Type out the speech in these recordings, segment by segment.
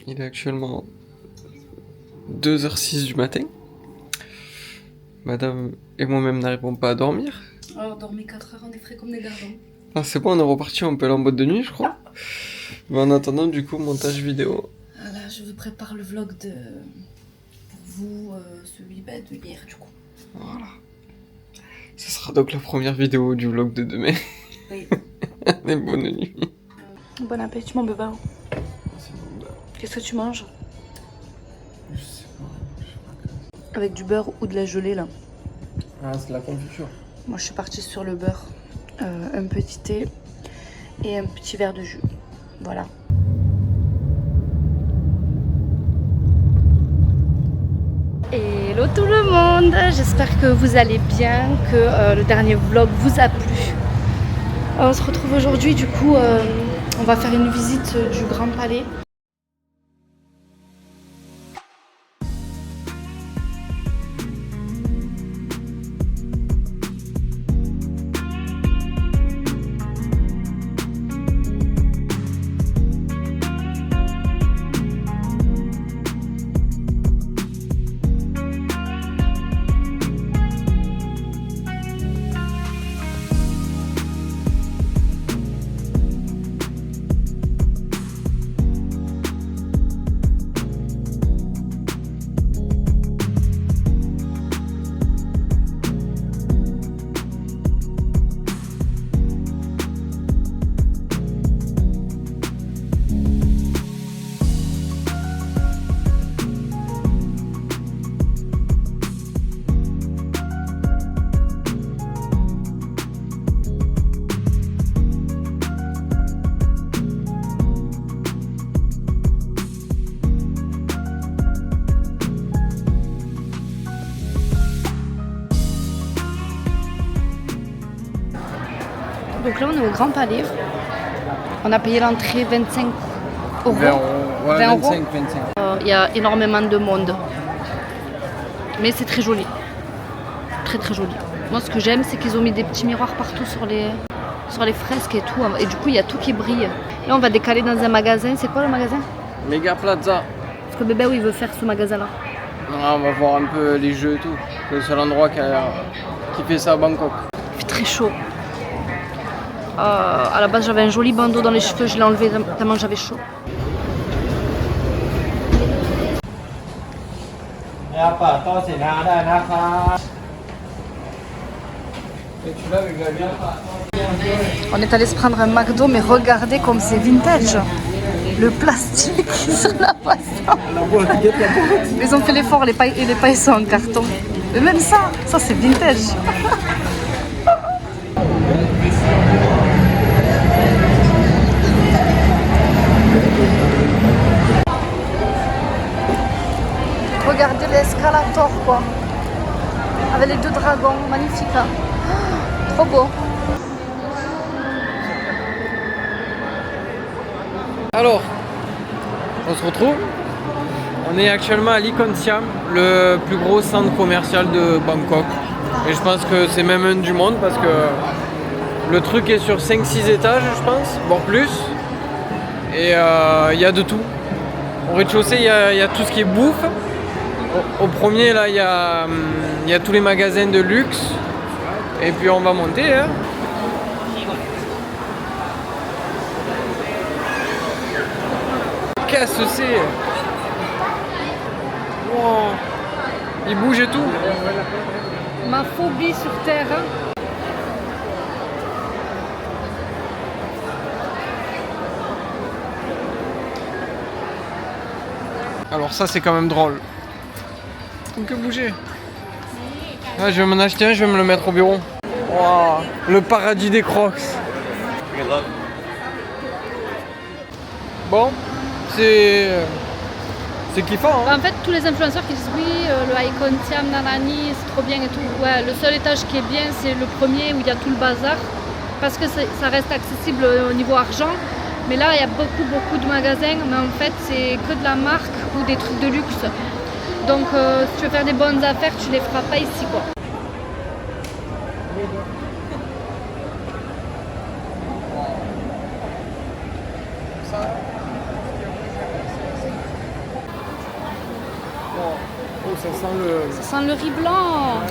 Il est actuellement 2h06 du matin. Madame et moi-même n'arrivons pas à dormir. Oh, dormez 4 heures, on est frais comme des gardons. Ah, c'est bon, on est reparti, on peut aller en boîte de nuit, je crois. Mais en attendant, du coup, montage vidéo. Voilà, je vous prépare le vlog de... pour vous, celui de hier, du coup. Voilà. Ce sera donc la première vidéo du vlog de demain. Oui. Allez, bonne nuit. Bon appétit, mon bébé. Qu'est-ce que tu manges? Je sais pas. Avec du beurre ou de la gelée, là? Ah, c'est de la confiture. Moi, je suis partie sur le beurre. Un petit thé et un petit verre de jus. Voilà. Hello tout le monde, j'espère que vous allez bien, que le dernier vlog vous a plu. On se retrouve aujourd'hui, du coup, on va faire une visite du Grand Palais. Donc là, on est au Grand Palais. On a payé l'entrée 25 euros. 20 euros. Ouais, 20 euros. 25. Il y a énormément de monde. Mais c'est très joli. Très très joli. Moi, ce que j'aime, c'est qu'ils ont mis des petits miroirs partout sur les fresques et tout. Et du coup, il y a tout qui brille. Là, on va décaler dans un magasin. C'est quoi le magasin? Mega Plaza. Parce que bébé, où il veut faire ce magasin-là? Ah, on va voir un peu les jeux et tout. C'est le seul endroit qui fait ça à Bangkok. Il fait très chaud. À la base, j'avais un joli bandeau dans les cheveux. Je l'ai enlevé tellement j'avais chaud. Et tu l'as avec la viande. On est allé se prendre un McDo, mais regardez comme c'est vintage. Le plastique sur la façon. Ils ont fait l'effort, les pailles sont en carton. Mais même ça c'est vintage. Regardez l'escalator, quoi. Avec les deux dragons, magnifique. Hein. Trop beau. Alors, on se retrouve. On est actuellement à l'Icon Siam, le plus gros centre commercial de Bangkok. Et je pense que c'est même un du monde parce que le truc est sur 5-6 étages, je pense, voire plus. Et il y a de tout. Au rez-de-chaussée, il y a tout ce qui est bouffe. Au premier, là, il y a tous les magasins de luxe. Et puis on va monter. Hein. Qu'est-ce que c'est? Wow. Il bouge et tout. Ma phobie sur Terre. Hein. Alors ça, c'est quand même drôle. Que bouger. Ah, je vais m'en acheter un, je vais me le mettre au bureau. Wow. Le paradis des crocs. Bon, c'est kiffant. Hein. En fait, tous les influenceurs qui disent oui, le Icon Siam, nanani, c'est trop bien et tout. Ouais, le seul étage qui est bien, c'est le premier où il y a tout le bazar. Parce que ça reste accessible au niveau argent. Mais là, il y a beaucoup de magasins. Mais en fait, c'est que de la marque ou des trucs de luxe. Donc, si tu veux faire des bonnes affaires, tu les feras pas ici, quoi. ça sent le... Ça sent le riz blanc.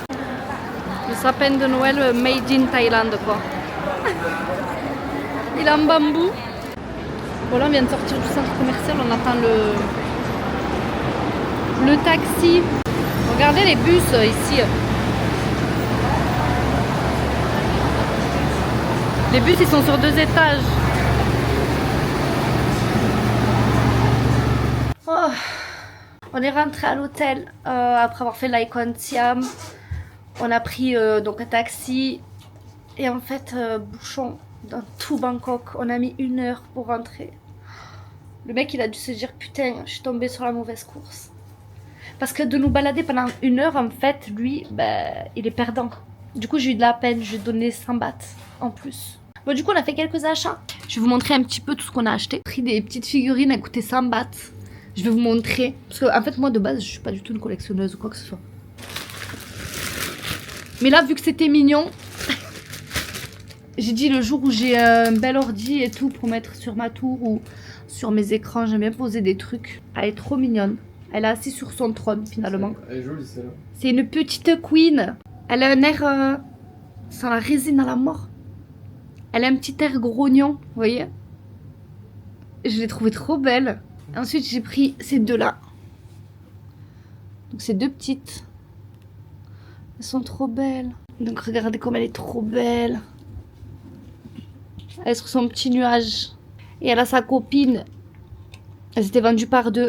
Le sapin de Noël made in Thaïlande quoi. Il est en bambou. Bon là on vient de sortir du centre commercial, on attend le taxi. Regardez les bus ici. Les bus ils sont sur 2 étages. Oh. On est rentré à l'hôtel après avoir fait l'Icon Siam. On a pris donc un taxi. Et en fait, bouchon dans tout Bangkok. On a mis 1 heure pour rentrer. Le mec il a dû se dire putain, je suis tombée sur la mauvaise course. Parce que de nous balader pendant 1 heure, en fait, lui, il est perdant. Du coup, j'ai eu de la peine. Je lui ai donné 100 bahts en plus. Bon, du coup, on a fait quelques achats. Je vais vous montrer un petit peu tout ce qu'on a acheté. J'ai pris des petites figurines, elles coûtaient 100 bahts. Je vais vous montrer. Parce que, en fait, moi, de base, je suis pas du tout une collectionneuse ou quoi que ce soit. Mais là, vu que c'était mignon, j'ai dit le jour où j'ai un bel ordi et tout pour mettre sur ma tour ou sur mes écrans, j'aime bien poser des trucs. Elle est trop mignonne. Elle est assise sur son trône, finalement. Elle est jolie, celle-là. C'est une petite queen. Elle a un air sans la résine à la mort. Elle a un petit air grognon, vous voyez. Je l'ai trouvée trop belle. Ensuite, j'ai pris ces 2-là. Donc, ces 2 petites. Elles sont trop belles. Donc, regardez comme elle est trop belle. Elle est sur son petit nuage. Et elle a sa copine. Elles étaient vendues par 2.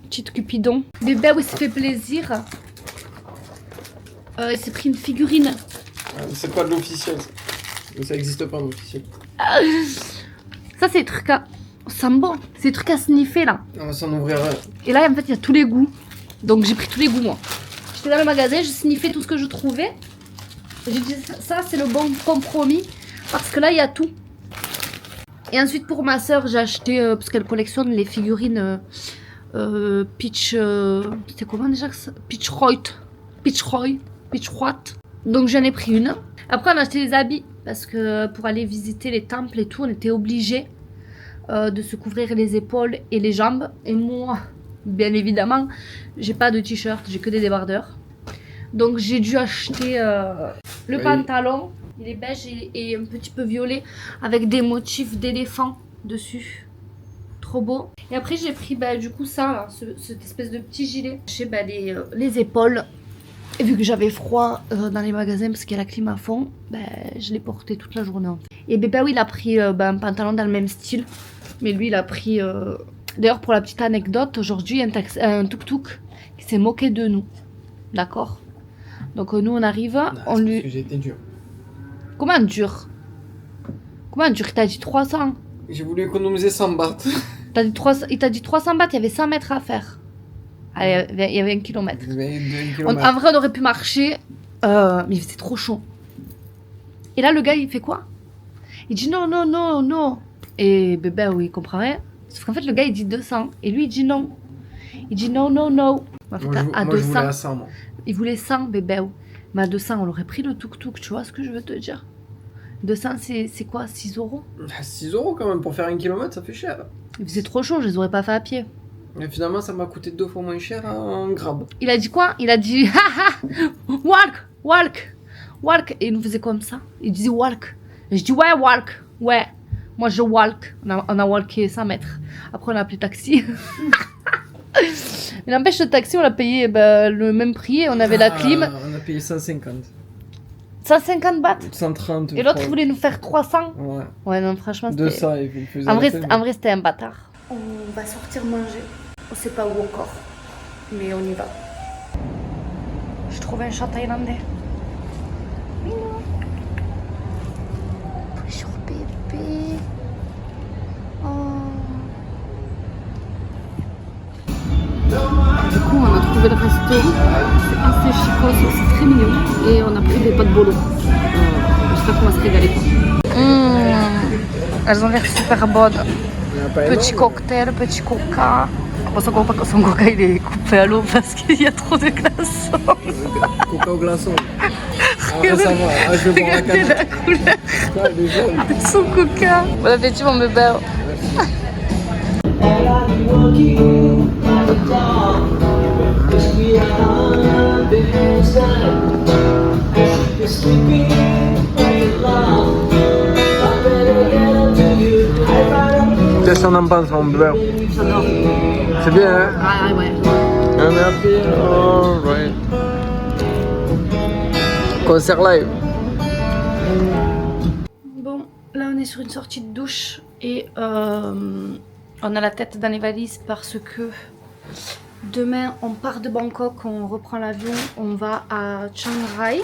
Petite Cupidon. Bébé, où il se fait plaisir. Il s'est pris une figurine. C'est pas de l'officiel. Ça existe pas en officiel. Ça, c'est des trucs à... Ça sent bon. C'est des trucs à sniffer, là. On va s'en ouvrir un. Et là, en fait, il y a tous les goûts. Donc, j'ai pris tous les goûts, moi. J'étais dans le magasin, je sniffais tout ce que je trouvais. J'ai dit, ça, c'est le bon compromis. Parce que là, il y a tout. Et ensuite, pour ma soeur, j'ai acheté... parce qu'elle collectionne les figurines... Peach... c'était comment déjà que ça? Peach Roy. Donc j'en ai pris une. Après on a acheté des habits. Parce que pour aller visiter les temples et tout, on était obligés de se couvrir les épaules et les jambes. Et moi, bien évidemment, j'ai pas de t-shirt, j'ai que des débardeurs. Donc j'ai dû acheter le pantalon. Il est beige et un petit peu violet avec des motifs d'éléphant dessus. Trop beau. Et après j'ai pris du coup ça, là, cette espèce de petit gilet. J'ai les épaules. Et vu que j'avais froid dans les magasins parce qu'il y a la clim à fond, je l'ai porté toute la journée. Et bébé, oui, il a pris un pantalon dans le même style. Mais lui, il a pris... D'ailleurs, pour la petite anecdote, aujourd'hui, un tuk-tuk qui s'est moqué de nous. D'accord. Donc nous, on arrive, on lui... Parce que j'ai été dur. Comment dur? Comment dur? Il t'a dit 300. J'ai voulu économiser 100 bahts. Il t'a dit 300 bahts, il y avait 100 mètres à faire. Allez, il y avait 1 kilomètre. En vrai, on aurait pu marcher, mais il faisait trop chaud. Et là, le gars, il fait quoi? Il dit non, non, non, non. Et bébé, oui, il comprend rien. Sauf qu'en fait, le gars, il dit 200. Et lui, il dit non. Il dit non, non, non. En fait, à 200, je voulais à 100, moi. Il voulait 100, bébé. Mais à 200, on aurait pris le tuk-tuk, tu vois ce que je veux te dire? 200, c'est quoi? 6 euros? 6 euros quand même, pour faire 1 kilomètre, ça fait cher. Il faisait trop chaud, je les aurais pas fait à pied. Et finalement, ça m'a coûté 2 fois moins cher en grab. Il a dit quoi? Il a dit haha, walk, walk, walk. Et il nous faisait comme ça. Il disait walk. Et je dis ouais, walk, ouais. Moi je walk. On a walké 100 mètres. Après on a appelé taxi. Mais n'empêche, le taxi, on l'a payé le même prix. On avait la clim. On a payé 150. 150 bahts. 130. Et l'autre, il voulait nous faire 300. Ouais. Ouais, non, franchement, c'était... 200, il faisait En vrai, c'était un bâtard. On va sortir manger. On sait pas où encore. Mais on y va. Je trouve un chat thaïlandais. Mignon. Bonjour bébé. Oh. Du coup, on a trouvé le resto. C'est assez chicos, c'est très mignon. Et on a pris des pâtes bolo. J'espère qu'on va se régaler. Elles ont l'air super bonnes. Petit cocktail, petit coca. Son coca, il est coupé à l'eau parce qu'il y a trop de glaçons. Coca au glaçon. Ah, ça va. Je vais boire la canette. La couleur de son coca. Bon appétit, mon bébé. Qu'est-ce qu'on en pense, mon beurre? J'adore. C'est bien, hein? Ah ouais. I'm happy, alright. Concert live. Bon, là on est sur une sortie de douche et on a la tête dans les valises parce que demain on part de Bangkok, on reprend l'avion, on va à Chiang Rai.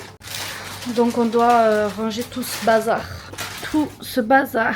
Donc on doit ranger tout ce bazar. Tout ce bazar.